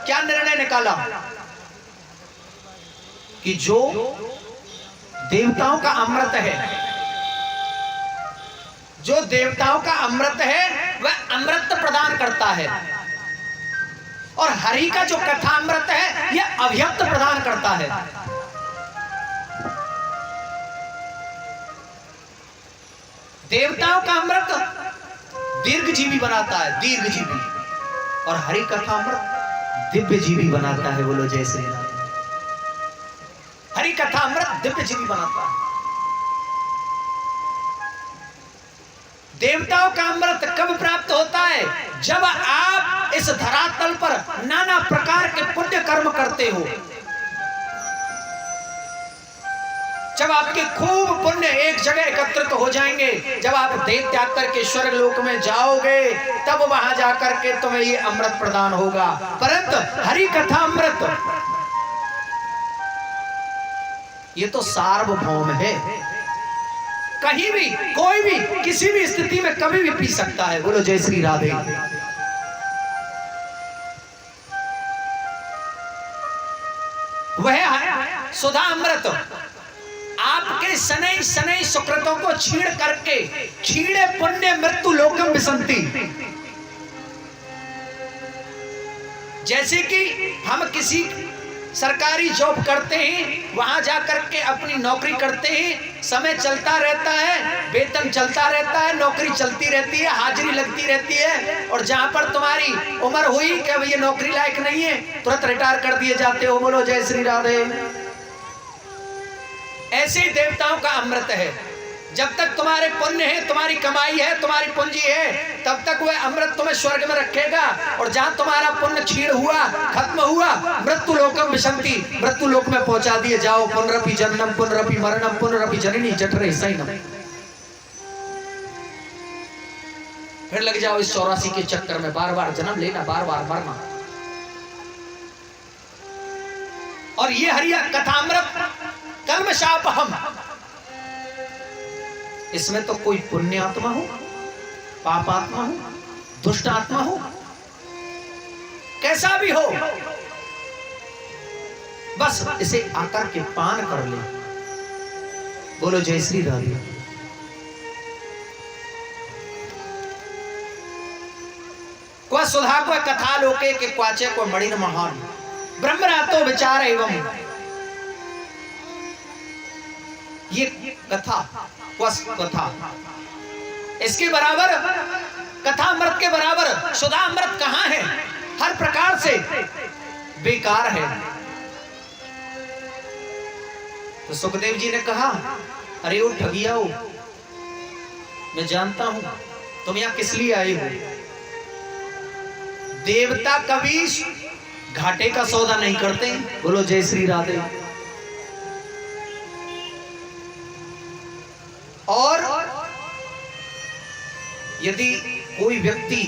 क्या निर्णय निकाला कि जो देवताओं का अमृत है, जो देवताओं का अमृत है वह अमृत प्रदान करता है, और हरि का जो कथा अमृत है यह अव्यक्त प्रदान करता है। देवताओं का अमृत दीर्घजीवी बनाता है, दीर्घजीवी, और हरि कथा अमृत दिव्य जीवी बनाता है। बोलो जय श्री राम। हरि कथा अमृत दिव्य जीवी बनाता है। देवताओं का अमृत कब प्राप्त होता है? जब आप इस धरातल पर नाना प्रकार के पुण्य कर्म करते हो, जब आपके खूब पुण्य एक जगह एकत्रित हो जाएंगे, जब आप देह त्याग करके स्वर्ग लोक में जाओगे, तब वहां जाकर के तुम्हें ये अमृत प्रदान होगा। परंतु हरि कथा अमृत ये तो सार्वभौम है, कहीं भी कोई भी किसी भी स्थिति में कभी भी पी सकता है। बोलो जय श्री राधे। वह सुधा अमृत आपके शनै शनै सुकृतों को छीण करके, छीणे पुण्य मृत्यु लोकम विसंति। जैसे कि हम किसी सरकारी जॉब करते हैं, वहां जाकर के अपनी नौकरी करते हैं, समय चलता रहता है, वेतन चलता रहता है, नौकरी चलती रहती है, हाजिरी लगती रहती है, और जहां पर तुम्हारी उम्र हुई कि ये नौकरी लायक नहीं है, तुरंत रिटायर कर दिए जाते हो। बोलो जय श्री राधे। ऐसे ही देवताओं का अमृत है, जब तक तुम्हारे पुण्य है, तुम्हारी कमाई है, तुम्हारी पूंजी है, तब तक वह अमृत तुम्हें स्वर्ग में रखेगा, और जहां तुम्हारा पुण्य क्षीण हुआ, खत्म हुआ, मृत्यु लोकम विशंति, मृत्यु लोक में पहुंचा दिए जाओ। पुनरपि जन्मम पुनरपि मरणम पुनरपि जननी जठरे सैनम। फिर लग जाओ इस 84 के चक्कर में, बार बार जन्म लेना, बार बार मरना। और ये हरिया कथामृत कल्मषापहम, इसमें तो कोई पुण्य आत्मा हो, पाप आत्मा हो, दुष्ट आत्मा हो, कैसा भी हो, बस इसे आकर के पान कर ले। बोलो जय श्री राधे। को सुधा को कथा लोके के क्वाचे को मणिर महान ब्रह्म रातो विचार एवं। ये कथा कथा, इसके बराबर कथा अमृत के बराबर सुधा अमृत कहां है? हर प्रकार से बेकार है। तो सुखदेव जी ने कहा, अरे वो ठगिया हो, मैं जानता हूं तुम यहां किस लिए आए हो। देवता कभी घाटे का सौदा नहीं करते। बोलो जय श्री राधे। और यदि कोई व्यक्ति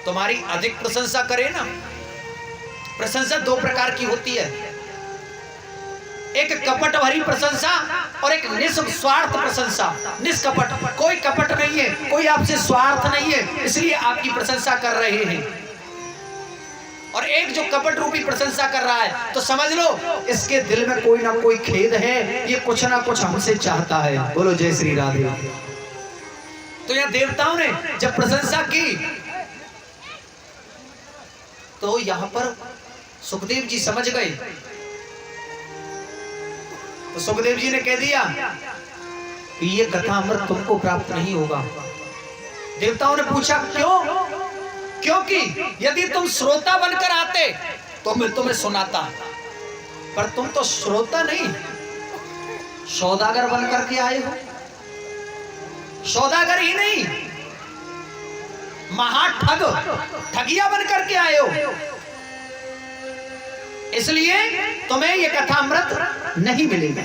तुम्हारी अधिक प्रशंसा करे ना, प्रशंसा दो प्रकार की होती है, एक कपट भरी प्रशंसा और एक निस्वार्थ प्रशंसा। निष्कपट, कोई कपट नहीं है, कोई आपसे स्वार्थ नहीं है, इसलिए आपकी प्रशंसा कर रहे हैं। और एक जो कपट रूपी प्रशंसा कर रहा है, तो समझ लो इसके दिल में कोई ना कोई खेद है, ये कुछ ना कुछ हमसे चाहता है। बोलो जय श्री राधे। तो यहां देवताओं ने जब प्रशंसा की, तो यहां पर सुखदेव जी समझ गए। तो सुखदेव जी ने कह दिया कि ये कथा अमृत तुमको प्राप्त नहीं होगा। देवताओं ने पूछा क्यों? क्योंकि यदि तुम श्रोता बनकर आते तो मैं तुम्हें सुनाता, पर तुम तो श्रोता नहीं, सौदागर बनकर के आए हो। सौदागर ही नहीं, महाठग, ठगिया बनकर के आए हो, इसलिए तुम्हें यह कथा अमृत नहीं मिलेगा।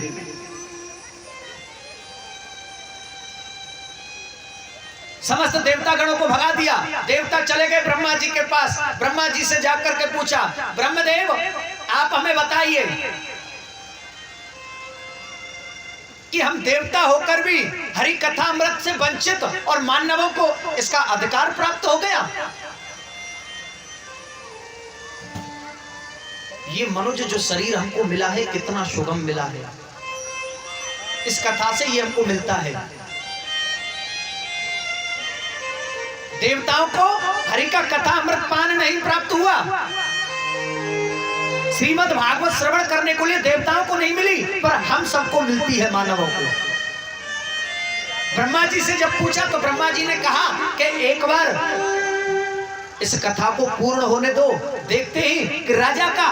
समस्त देवता गणों को भगा दिया। देवता चले गए ब्रह्मा जी के पास। ब्रह्मा जी से जाकर के पूछा, ब्रह्मदेव आप हमें बताइए कि हम देवता होकर भी हरि कथा अमृत से वंचित और मानवों को इसका अधिकार प्राप्त हो गया। ये मनुष्य जो शरीर हमको मिला है कितना सुगम मिला है, इस कथा से ये हमको मिलता है। देवताओं को हरि का कथा अमृत पान नहीं प्राप्त हुआ, श्रीमद् भागवत श्रवण करने को लिए देवताओं को नहीं मिली, पर हम सबको मिलती है, मानवों को। ब्रह्मा जी से जब पूछा तो ब्रह्मा जी ने कहा कि एक बार इस कथा को पूर्ण होने दो। देखते ही कि राजा का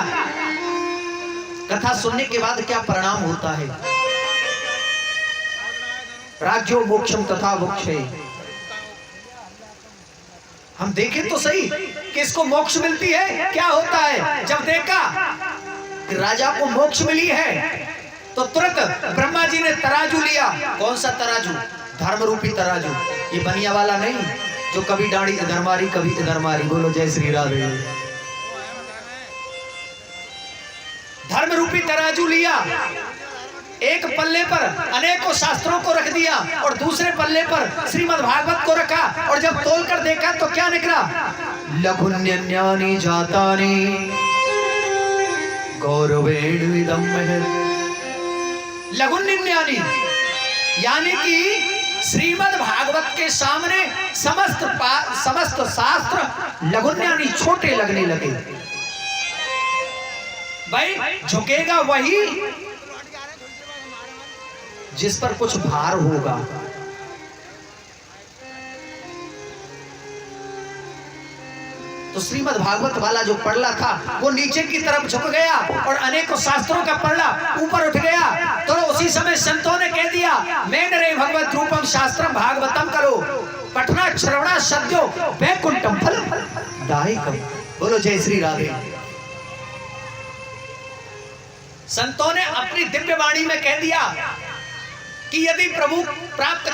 कथा सुनने के बाद क्या परिणाम होता है। राज्यो मोक्षम तथा मोक्षे, हम देखें तो सही कि इसको मोक्ष मिलती है, क्या होता है। जब देखा कि राजा को मोक्ष मिली है तो तुरंत ब्रह्मा जी ने तराजू लिया। कौन सा तराजू? धर्म रूपी तराजू, ये बनिया वाला नहीं जो कभी डांडी इधर मारी कभी इधर मारी। बोलो जय श्री राधे। धर्म रूपी तराजू लिया, एक पल्ले पर अनेकों शास्त्रों को रख दिया और दूसरे पल्ले पर श्रीमद् भागवत को रखा, और जब तोल कर देखा तो क्या निकला? लघुन्यन्यानि जातानि गौरवेण इदं महत्। लघुन्यन्यानि यानी कि श्रीमद् भागवत के सामने समस्त शास्त्र लघुन्यानी छोटे लगने लगे। भाई झुकेगा वही जिस पर कुछ भार होगा। तो श्रीमद् भागवत वाला जो पढ़ला था वो नीचे की तरफ झुक गया और अनेकों शास्त्रों का पढ़ला ऊपर उठ गया। तो उसी समय संतों ने कह दिया, मैं नरे भगवत रूपम शास्त्रम भागवतम करो पठना श्रवणा सद्यो वैकुंठम फल दायकम। बोलो जय श्री राधे। संतों ने अपनी दिव्य वाणी में कह दिया कि यदि प्रभु प्राप्त